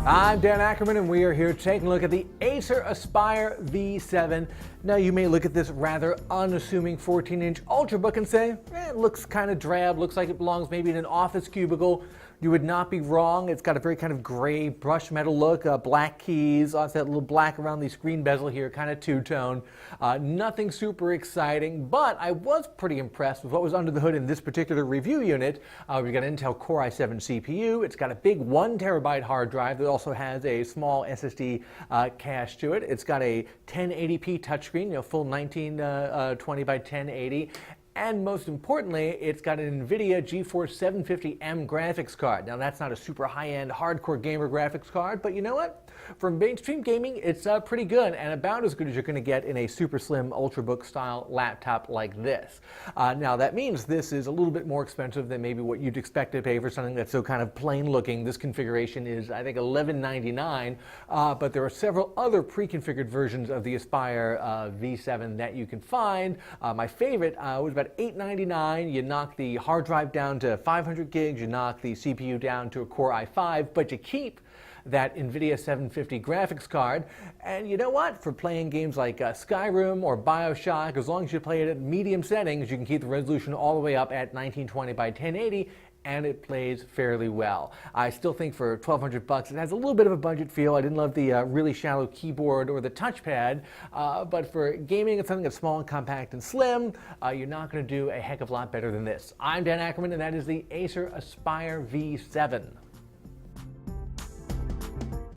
I'm Dan Ackerman, and we are here taking a look at the Acer Aspire V7. Now, you may look at this rather unassuming 14-inch Ultrabook and say, it looks kind of drab, looks like it belongs maybe in an office cubicle. You would not be wrong. It's got a very kind of gray brushed metal look, black keys, also that little black around the screen bezel here, kind of two-tone. Nothing super exciting, but I was pretty impressed with what was under the hood in this particular review unit. We've got an Intel Core i7 CPU. It's got a big 1 terabyte hard drive that also has a small SSD cache to it. It's got a 1080p touchscreen, full 1920 by 1080. And most importantly, it's got an NVIDIA GeForce 750M graphics card. Now, that's not a super high-end, hardcore gamer graphics card, but you know what? For mainstream gaming, it's pretty good, and about as good as you're going to get in a super slim Ultrabook-style laptop like this. Now, that means this is a little bit more expensive than maybe what you'd expect to pay for something that's so kind of plain-looking. This configuration is, I think, $11.99, but there are several other pre-configured versions of the Aspire V7 that you can find. My favorite was about $8.99. You knock the hard drive down to 500 gigs, you knock the CPU down to a Core i5, but you keep that NVIDIA 750 graphics card. And you know what? For playing games like Skyrim or Bioshock, as long as you play it at medium settings, you can keep the resolution all the way up at 1920 by 1080, and it plays fairly well. I still think for $1,200 it has a little bit of a budget feel. I didn't love the really shallow keyboard or the touchpad, but for gaming it's something that's small and compact and slim, you're not going to do a heck of a lot better than this. I'm Dan Ackerman, and that is the Acer Aspire V7.